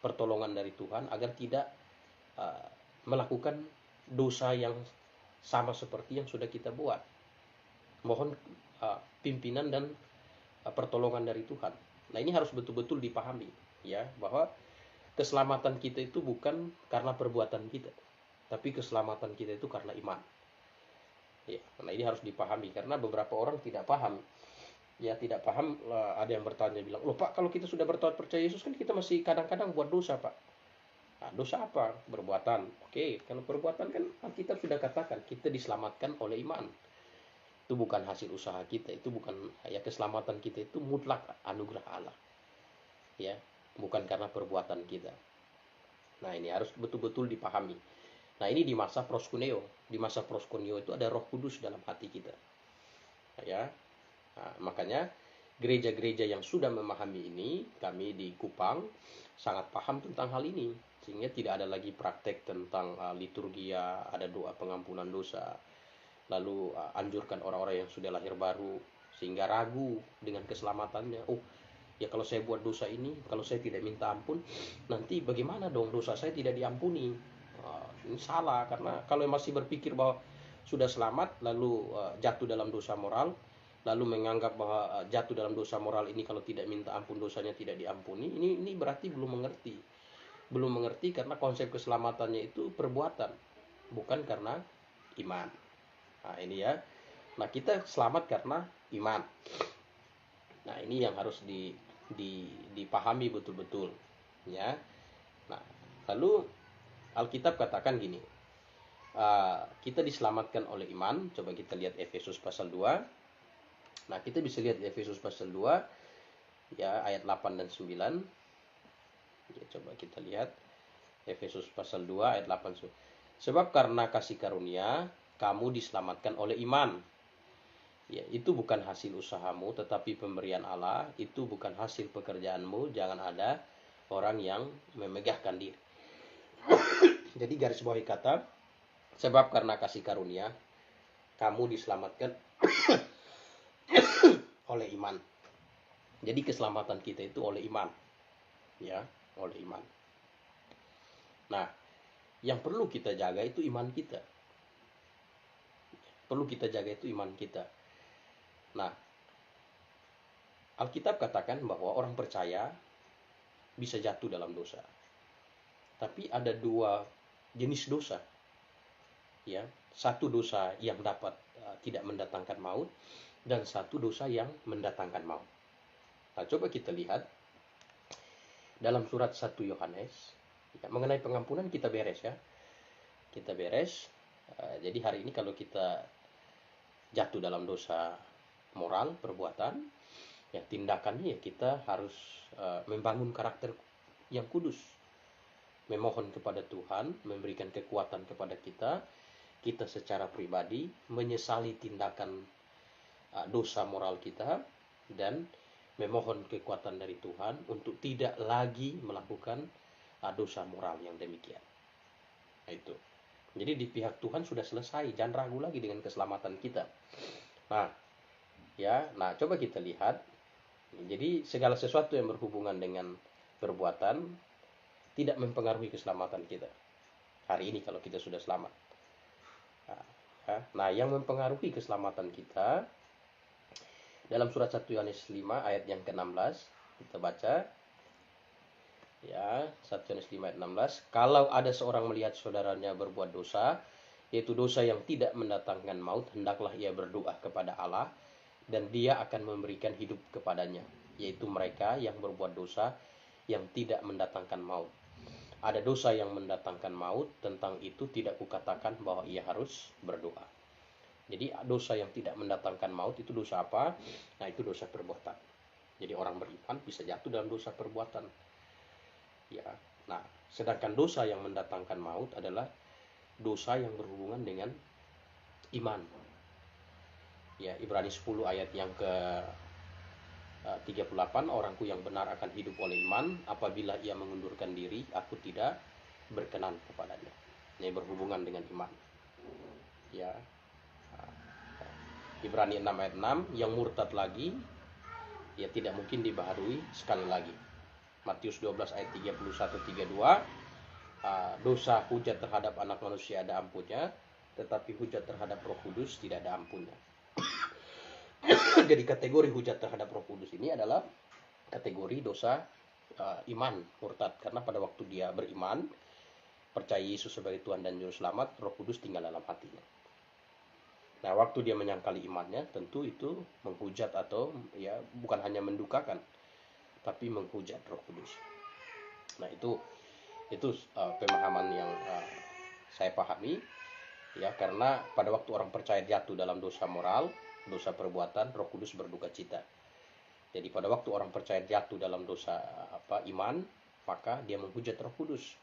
pertolongan dari Tuhan agar tidak melakukan dosa yang sama seperti yang sudah kita buat. Mohon pimpinan dan pertolongan dari Tuhan. Nah, ini harus betul-betul dipahami ya, bahwa keselamatan kita itu bukan karena perbuatan kita, tapi keselamatan kita itu karena iman. Ya, nah ini harus dipahami karena beberapa orang tidak paham. Ya, tidak paham, ada yang bertanya bilang, "Loh Pak, kalau kita sudah bertobat percaya Yesus kan kita masih kadang-kadang buat dosa, Pak." Nah, dosa apa? Perbuatan. Oke, kalau perbuatan kan Alkitab sudah katakan kita diselamatkan oleh iman. Itu bukan hasil usaha kita, itu bukan ya, keselamatan kita itu mutlak anugerah Allah. Ya, bukan karena perbuatan kita. Nah, ini harus betul-betul dipahami. Nah, ini di masa proskuneo. Di masa proskuneo itu ada Roh Kudus dalam hati kita. Ya. Nah, makanya gereja-gereja yang sudah memahami ini, kami di Kupang sangat paham tentang hal ini, sehingga tidak ada lagi praktek tentang liturgia, ada doa pengampunan dosa, lalu anjurkan orang-orang yang sudah lahir baru sehingga ragu dengan keselamatannya. Oh ya, kalau saya buat dosa ini, kalau saya tidak minta ampun, nanti bagaimana dong, dosa saya tidak diampuni. Ini salah, karena kalau masih berpikir bahwa sudah selamat lalu jatuh dalam dosa moral, lalu menganggap bahwa jatuh dalam dosa moral ini kalau tidak minta ampun dosanya tidak diampuni, ini berarti belum mengerti karena konsep keselamatannya itu perbuatan, bukan karena iman. Nah ini ya, nah kita selamat karena iman. Nah ini yang harus dipahami betul-betul ya. Nah lalu Alkitab katakan gini, kita diselamatkan oleh iman. Coba kita lihat Efesus pasal 2. Nah kita bisa lihat Efesus pasal 2 ya, ayat 8 dan 9 ya, coba kita lihat Efesus pasal 2 ayat 8. Sebab karena kasih karunia kamu diselamatkan oleh iman. Ya, itu bukan hasil usahamu tetapi pemberian Allah, itu bukan hasil pekerjaanmu, jangan ada orang yang memegahkan diri. Jadi garis bawahi kata, sebab karena kasih karunia kamu diselamatkan oleh iman. Jadi keselamatan kita itu oleh iman. Ya, oleh iman. Nah, yang perlu kita jaga itu iman kita. Perlu kita jaga itu iman kita. Nah, Alkitab katakan bahwa orang percaya bisa jatuh dalam dosa. Tapi ada dua jenis dosa. Ya, satu dosa yang dapat tidak mendatangkan maut, dan satu dosa yang mendatangkan maut. Nah, coba kita lihat dalam surat 1 Yohanes. Ya, mengenai pengampunan kita beres ya. Kita beres. Jadi hari ini kalau kita jatuh dalam dosa moral, perbuatan, ya tindakannya ya kita harus membangun karakter yang kudus. Memohon kepada Tuhan, memberikan kekuatan kepada kita secara pribadi menyesali tindakan dosa moral kita, dan memohon kekuatan dari Tuhan untuk tidak lagi melakukan dosa moral yang demikian. Nah, itu. Jadi di pihak Tuhan sudah selesai, jangan ragu lagi dengan keselamatan kita. Nah, ya, nah coba kita lihat. Jadi segala sesuatu yang berhubungan dengan perbuatan tidak mempengaruhi keselamatan kita. Hari ini kalau kita sudah selamat. Nah, yang mempengaruhi keselamatan kita dalam surat 1 Yohanes 5 ayat yang ke-16, kita baca. Ya, 1 Yohanes 5 ayat 16. Kalau ada seorang melihat saudaranya berbuat dosa, yaitu dosa yang tidak mendatangkan maut, hendaklah ia berdoa kepada Allah, dan Dia akan memberikan hidup kepadanya, yaitu mereka yang berbuat dosa yang tidak mendatangkan maut. Ada dosa yang mendatangkan maut, tentang itu tidak kukatakan bahwa ia harus berdoa. Jadi dosa yang tidak mendatangkan maut itu dosa apa? Nah, itu dosa perbuatan. Jadi orang beriman bisa jatuh dalam dosa perbuatan. Ya. Nah, sedangkan dosa yang mendatangkan maut adalah dosa yang berhubungan dengan iman. Ya, Ibrani 10 ayat yang ke 38, orangku yang benar akan hidup oleh iman, apabila ia mengundurkan diri, aku tidak berkenan kepadanya. Ini berhubungan dengan iman. Ya. Ibrani 6 ayat 6, yang murtad lagi, ya tidak mungkin dibaharui sekali lagi. Matius 12 ayat 31-32, dosa hujat terhadap anak manusia ada ampunnya, tetapi hujat terhadap Roh Kudus tidak ada ampunnya. Jadi kategori hujat terhadap Roh Kudus ini adalah kategori dosa iman murtad, karena pada waktu dia beriman, percaya Yesus sebagai Tuhan dan Juru Selamat, Roh Kudus tinggal dalam hatinya. Nah, waktu dia menyangkali imannya, tentu itu menghujat, atau ya bukan hanya mendukakan, tapi menghujat Roh Kudus. Nah, itu pemahaman yang saya pahami, ya, karena pada waktu orang percaya jatuh dalam dosa moral, dosa perbuatan, Roh Kudus berduka cita. Jadi pada waktu orang percaya jatuh dalam dosa iman, maka dia menghujat Roh Kudus,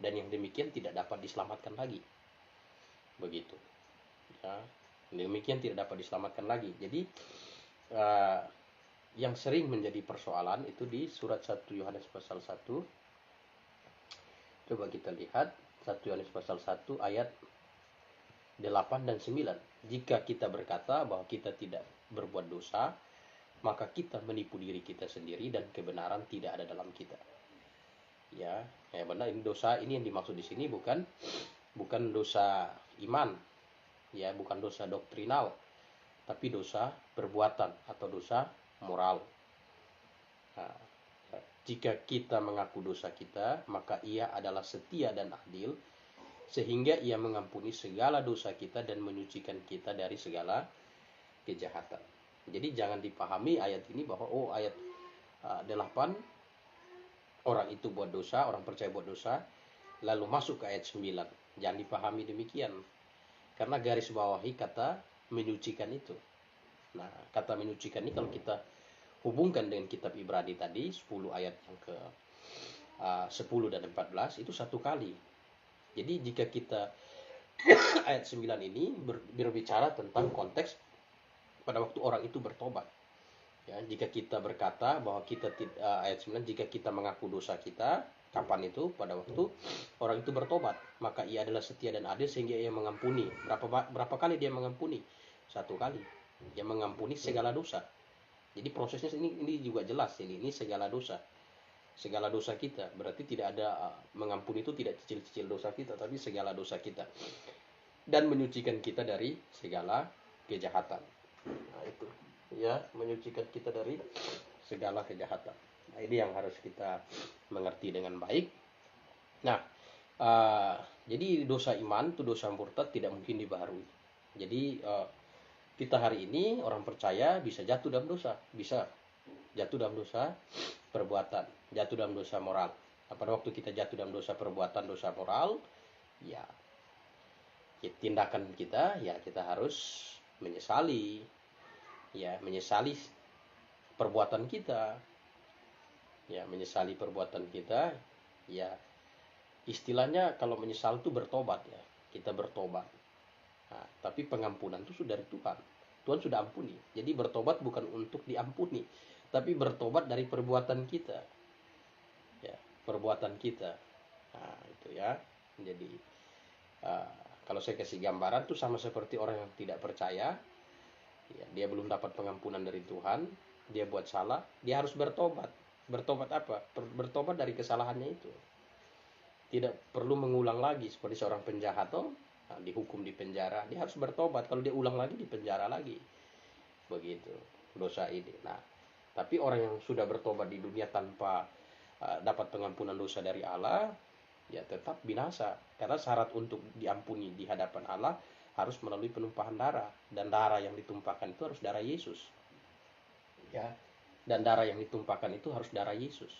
dan yang demikian tidak dapat diselamatkan lagi. Begitu. Ya, demikian tidak dapat diselamatkan lagi. Jadi yang sering menjadi persoalan itu di surat 1 Yohanes pasal 1. Coba kita lihat 1 Yohanes pasal 1 ayat 8 dan 9. Jika kita berkata bahwa kita tidak berbuat dosa, maka kita menipu diri kita sendiri dan kebenaran tidak ada dalam kita. Ya, benar, ini dosa ini yang dimaksud di sini bukan dosa iman, ya, bukan dosa doktrinal, tapi dosa perbuatan atau dosa moral. Nah, jika kita mengaku dosa kita, maka Ia adalah setia dan adil, sehingga Ia mengampuni segala dosa kita dan menyucikan kita dari segala kejahatan. Jadi jangan dipahami ayat ini bahwa ayat 8 orang itu buat dosa, orang percaya buat dosa, lalu masuk ke ayat 9. Jangan dipahami demikian. Karena garis bawahi kata menyucikan itu. Nah, kata menyucikan ini kalau kita hubungkan dengan kitab Ibrani tadi 10 ayat yang ke 10 dan 14 itu satu kali. Jadi jika kita ayat 9 ini berbicara tentang konteks pada waktu orang itu bertobat. Ya, jika kita berkata bahwa kita ayat 9, jika kita mengaku dosa kita, kapan itu? Pada waktu orang itu bertobat, maka Ia adalah setia dan adil sehingga Ia mengampuni. Berapa kali Dia mengampuni? Satu kali. Dia mengampuni segala dosa. Jadi prosesnya ini juga jelas, ini segala dosa. Segala dosa kita. Berarti tidak ada mengampuni itu tidak cicil-cicil dosa kita, tapi segala dosa kita. Dan menyucikan kita dari segala kejahatan. Nah, itu. Ya, menyucikan kita dari segala kejahatan. Nah, ini yang harus kita mengerti dengan baik. Nah, jadi dosa iman itu dosa murtad tidak mungkin dibaharui. Jadi kita hari ini orang percaya bisa jatuh dalam dosa, bisa jatuh dalam dosa perbuatan, jatuh dalam dosa moral. Pada waktu kita jatuh dalam dosa perbuatan, dosa moral, ya tindakan kita, ya kita harus menyesali, ya menyesali perbuatan kita, ya menyesali perbuatan kita, ya istilahnya kalau menyesal itu bertobat, ya kita bertobat. Nah, tapi pengampunan itu sudah dari Tuhan. Tuhan sudah ampuni. Jadi bertobat bukan untuk diampuni, tapi bertobat dari perbuatan kita. Ya, perbuatan kita. Nah, itu ya. Jadi kalau saya kasih gambaran itu sama seperti orang yang tidak percaya. Ya, dia belum dapat pengampunan dari Tuhan, dia buat salah, dia harus bertobat. Bertobat apa? Bertobat dari kesalahannya itu. Tidak perlu mengulang lagi seperti seorang penjahat dihukum di penjara, dia harus bertobat. Kalau dia ulang lagi di penjara lagi. Begitu dosa ini. Nah, tapi orang yang sudah bertobat di dunia tanpa dapat pengampunan dosa dari Allah, ya tetap binasa. Karena syarat untuk diampuni di hadapan Allah harus melalui penumpahan darah, dan darah yang ditumpahkan itu harus darah Yesus. Ya. Dan darah yang ditumpahkan itu harus darah Yesus.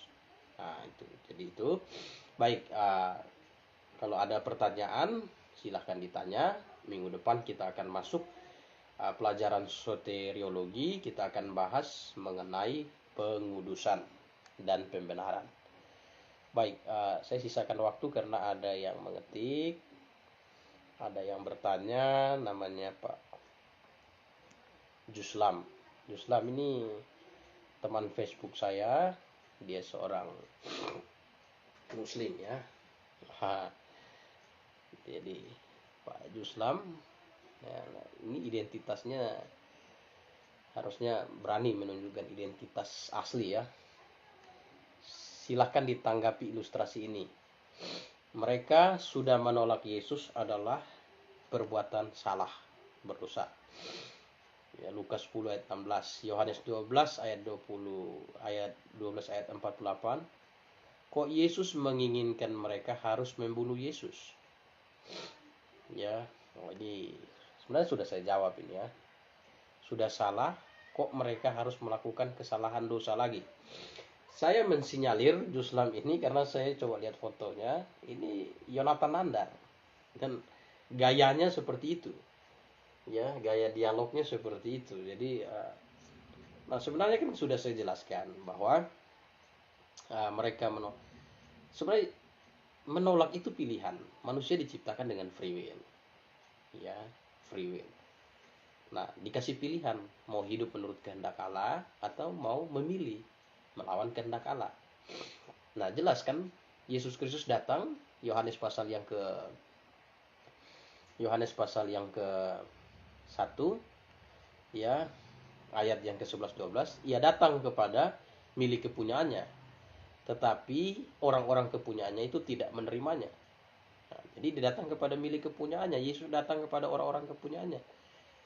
Nah, itu. Jadi itu baik, kalau ada pertanyaan silahkan ditanya. Minggu depan kita akan masuk pelajaran soteriologi, kita akan bahas mengenai pengudusan dan pembenaran. Baik, saya sisakan waktu karena ada yang mengetik. Ada yang bertanya, namanya Pak Juslam. Juslam ini teman Facebook saya, dia seorang Muslim ya. Jadi Pak Juslam, ya, ini identitasnya harusnya berani menunjukkan identitas asli ya. Silahkan ditanggapi ilustrasi ini. Mereka sudah menolak Yesus adalah perbuatan salah, berdosa. Ya, Lukas 10 ayat 16, Yohanes 12 ayat 12 ayat 48. Kok Yesus menginginkan mereka harus membunuh Yesus? Ya, ini sebenarnya sudah saya jawab ini ya. Sudah salah, kok mereka harus melakukan kesalahan dosa lagi? Saya mensinyalir Juslam ini karena saya coba lihat fotonya. Ini Yonatan Nandar. Dan gayanya seperti itu. Ya, gaya dialognya seperti itu. Jadi, nah sebenarnya kan sudah saya jelaskan bahwa mereka sebenarnya menolak itu pilihan. Manusia diciptakan dengan free will. Ya, free will. Nah, dikasih pilihan mau hidup menurut kehendak Allah atau mau memilih melawan kehendak Allah. Nah, jelas kan Yesus Kristus datang, Yohanes pasal yang ke satu, ya, ayat yang ke-11 12, ia datang kepada milik kepunyaannya, tetapi orang-orang kepunyaannya itu tidak menerimanya. Nah, jadi dia datang kepada milik kepunyaannya, Yesus datang kepada orang-orang kepunyaannya,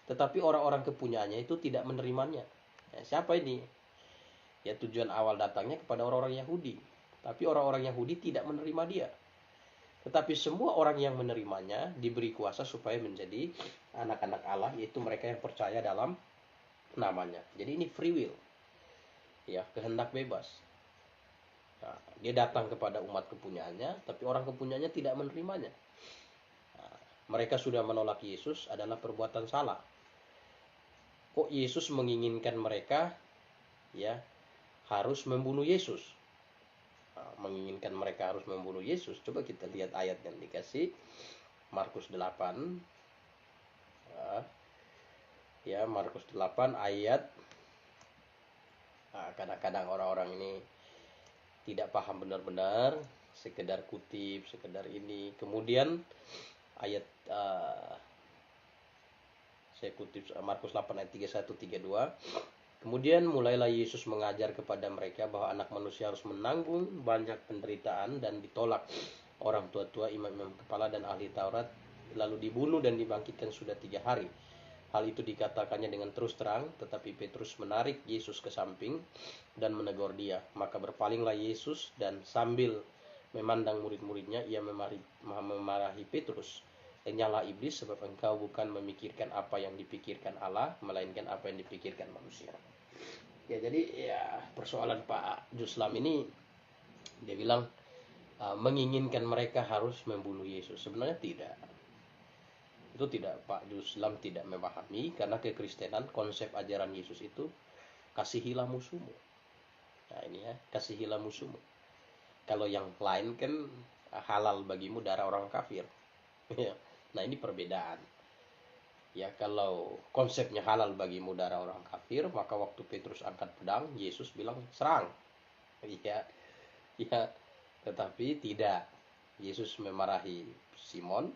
tetapi orang-orang kepunyaannya itu tidak menerimanya. Nah, siapa ini? Ya, tujuan awal datangnya kepada orang-orang Yahudi, tapi orang-orang Yahudi tidak menerima dia. Tetapi semua orang yang menerimanya diberi kuasa supaya menjadi anak-anak Allah, yaitu mereka yang percaya dalam namanya. Jadi ini free will, ya, kehendak bebas. Nah, dia datang kepada umat kepunyaannya, tapi orang kepunyaannya tidak menerimanya. Nah, mereka sudah menolak Yesus adalah perbuatan salah. Kok Yesus menginginkan mereka, ya, harus membunuh Yesus? Nah, menginginkan mereka harus membunuh Yesus. Coba kita lihat ayat yang dikasih Markus 8. Ya, Markus 8 ayat. Nah, kadang-kadang orang-orang ini tidak paham benar-benar, sekedar kutip, sekedar ini. Kemudian ayat saya kutip Markus 8 ayat 31 32. Kemudian mulailah Yesus mengajar kepada mereka bahwa anak manusia harus menanggung banyak penderitaan dan ditolak orang tua-tua, imam-imam kepala dan ahli Taurat, lalu dibunuh dan dibangkitkan sudah 3 hari. Hal itu dikatakannya dengan terus terang, tetapi Petrus menarik Yesus ke samping dan menegur dia. Maka berpalinglah Yesus dan sambil memandang murid-muridnya, ia memarahi Petrus. Nyala iblis, sebab engkau bukan memikirkan apa yang dipikirkan Allah, melainkan apa yang dipikirkan manusia. Ya, jadi ya persoalan Pak Juslam ini, dia bilang menginginkan mereka harus membunuh Yesus. Sebenarnya tidak. Itu tidak, Pak Juslam tidak memahami, karena kekristenan konsep ajaran Yesus itu kasihilah musuhmu. Nah, ini ya, kasihilah musuhmu. Kalau yang lain kan halal bagimu darah orang kafir. Nah, ini perbedaan. Ya, kalau konsepnya halal bagimu darah orang kafir, maka waktu Petrus angkat pedang, Yesus bilang serang. Ya, ya, tetapi tidak. Yesus memarahi Simon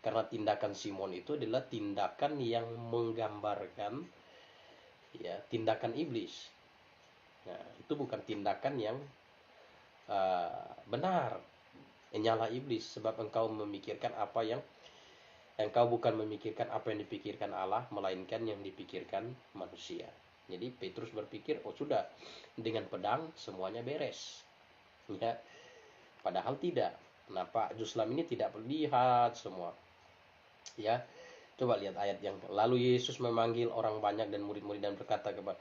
karena tindakan Simon itu adalah tindakan yang menggambarkan, ya, tindakan iblis. Nah, itu bukan tindakan yang benar. Nyala iblis, sebab engkau memikirkan apa yang engkau bukan memikirkan apa yang dipikirkan Allah, melainkan yang dipikirkan manusia. Jadi Petrus berpikir, oh sudah, dengan pedang semuanya beres. Ya, padahal tidak. Nah, Pak Juslam ini tidak melihat semua. Ya, coba lihat ayat yang lalu Yesus memanggil orang banyak dan murid-murid dan berkata kepada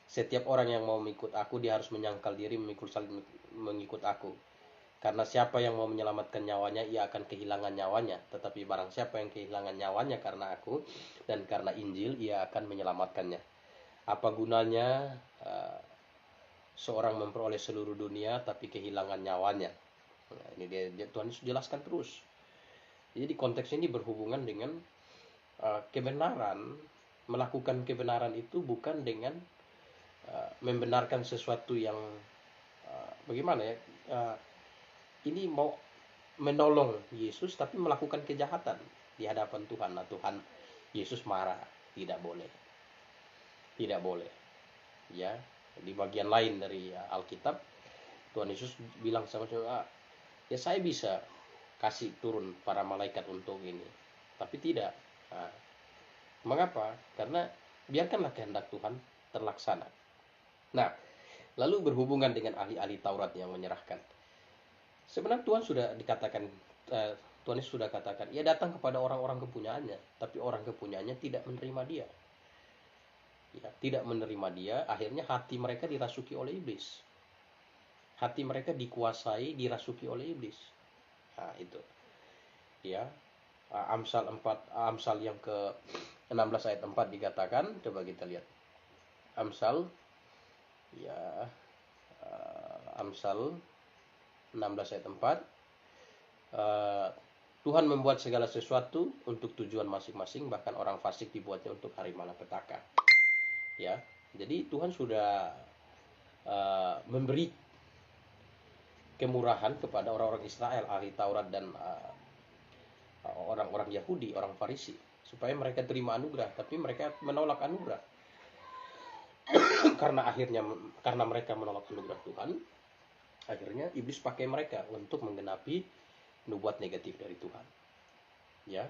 setiap orang yang mau mengikut aku, dia harus menyangkal diri, memikul salib mengikut aku. Karena siapa yang mau menyelamatkan nyawanya, ia akan kehilangan nyawanya. Tetapi barang siapa yang kehilangan nyawanya karena aku dan karena Injil, ia akan menyelamatkannya. Apa gunanya seorang memperoleh seluruh dunia tapi kehilangan nyawanya? Nah, ini dia Tuhan Yesus jelaskan terus. Jadi di konteks ini berhubungan dengan kebenaran. Melakukan kebenaran itu bukan dengan membenarkan sesuatu yang bagaimana ya, ini mau menolong Yesus tapi melakukan kejahatan di hadapan Tuhan. Nah, Tuhan Yesus marah, tidak boleh. Tidak boleh. Ya, di bagian lain dari Alkitab, Tuhan Yesus bilang sama saya, ya saya bisa kasih turun para malaikat untuk ini, tapi tidak. Nah, mengapa? Karena biarkanlah kehendak Tuhan terlaksana. Nah, lalu berhubungan dengan ahli-ahli Taurat yang menyerahkan. Sebenarnya Tuhan sudah dikatakan, Tuhan Yesus sudah katakan, ia datang kepada orang-orang kepunyaannya, tapi orang kepunyaannya tidak menerima dia. Ya, tidak menerima dia, akhirnya hati mereka dirasuki oleh iblis. Hati mereka dikuasai, dirasuki oleh iblis. Nah, itu. Ya, Amsal yang ke-16 ayat 4 dikatakan, coba kita lihat. Amsal, ya, Amsal 16 ayat 4. Tuhan membuat segala sesuatu untuk tujuan masing-masing, bahkan orang fasik dibuatnya untuk hari malapetaka. Ya, jadi Tuhan sudah memberi kemurahan kepada orang-orang Israel, ahli Taurat dan orang-orang Yahudi, orang Farisi, supaya mereka terima anugerah, tapi mereka menolak anugerah. karena mereka menolak anugerah Tuhan, akhirnya iblis pakai mereka untuk menggenapi nubuat negatif dari Tuhan. Ya.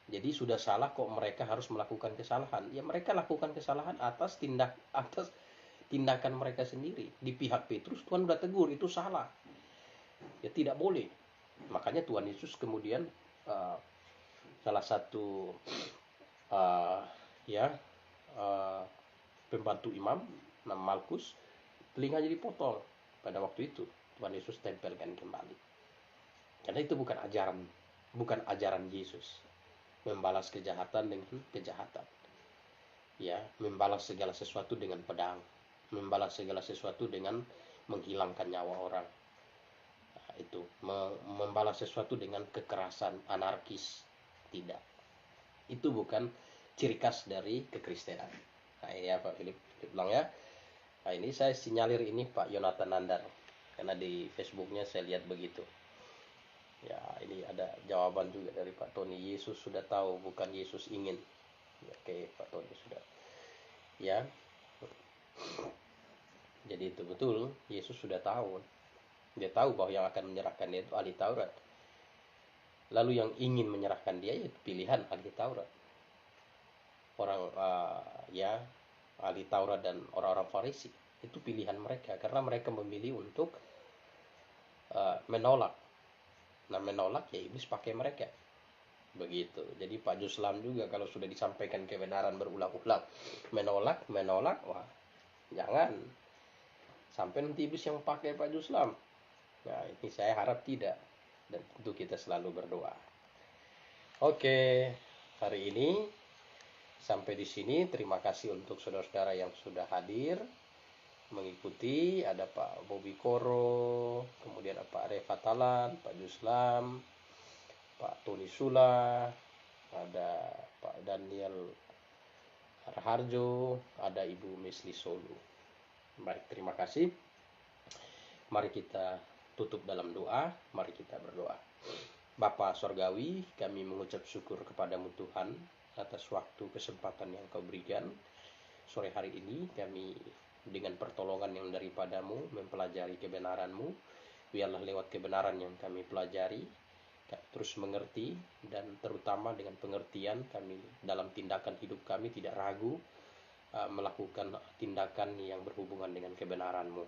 Jadi sudah salah kok mereka harus melakukan kesalahan. Ya mereka lakukan kesalahan atas tindakan mereka sendiri. Di pihak Petrus Tuhan sudah tegur, itu salah. Ya tidak boleh. Makanya Tuhan Yesus kemudian salah satu pembantu imam nama Malkus, telinganya dipotong pada waktu itu. Tuhan Yesus tempelkan kembali. Karena itu bukan ajaran Yesus. Membalas kejahatan dengan kejahatan. Ya, membalas segala sesuatu dengan pedang, membalas segala sesuatu dengan menghilangkan nyawa orang. Nah, itu membalas sesuatu dengan kekerasan anarkis. Tidak. Itu bukan ciri khas dari kekristenan. Nah, ini ya Pak Philip bilang ya. Nah, ini saya sinyalir ini Pak Yonatan Nandar, karena di Facebooknya saya lihat begitu. Ya, ini ada jawaban juga dari Pak Tony. Yesus sudah tahu, bukan Yesus ingin. Ya, oke, Pak Tony sudah. Ya. Jadi itu betul, Yesus sudah tahu. Dia tahu bahwa yang akan menyerahkan dia itu ahli Taurat. Lalu yang ingin menyerahkan dia itu pilihan ahli Taurat. Orang ahli Taurat dan orang-orang Farisi itu pilihan mereka, karena mereka memilih untuk menolak. Nah, menolak ya iblis pakai mereka. Begitu. Jadi Pak Juslam juga kalau sudah disampaikan kebenaran berulang-ulang menolak, wah jangan sampai nanti iblis yang pakai Pak Juslam. Nah, ini saya harap tidak, dan tentu kita selalu berdoa. Oke, hari ini sampai di sini. Terima kasih untuk saudara-saudara yang sudah hadir mengikuti. Ada Pak Bobby Koro, kemudian ada Pak Refatalan, Pak Juslam, Pak Tony Sula, ada Pak Daniel Raharjo, ada Ibu Mesli Solu. Baik, terima kasih. Mari kita tutup dalam doa. Mari kita berdoa. Bapa Sorgawi, kami mengucap syukur kepadamu Tuhan atas waktu kesempatan yang Kau berikan. Sore hari ini kami dengan pertolongan yang daripadamu mempelajari kebenaran-Mu. Biarlah lewat kebenaran yang kami pelajari terus mengerti, dan terutama dengan pengertian kami dalam tindakan hidup kami tidak ragu melakukan tindakan yang berhubungan dengan kebenaran-Mu.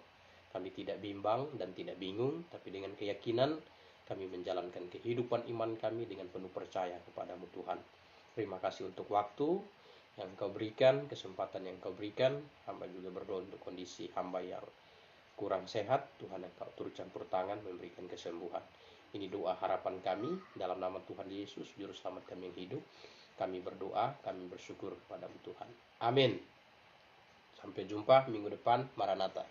Kami tidak bimbang dan tidak bingung, tapi dengan keyakinan kami menjalankan kehidupan iman kami dengan penuh percaya kepadamu Tuhan. Terima kasih untuk waktu yang Kau berikan, kesempatan yang Kau berikan. Hamba juga berdoa untuk kondisi hamba yang kurang sehat. Tuhan yang Kau turut campur tangan memberikan kesembuhan. Ini doa harapan kami dalam nama Tuhan Yesus, Juru Selamat kami yang hidup. Kami berdoa, kami bersyukur kepadamu Tuhan. Amin. Sampai jumpa minggu depan. Maranatha.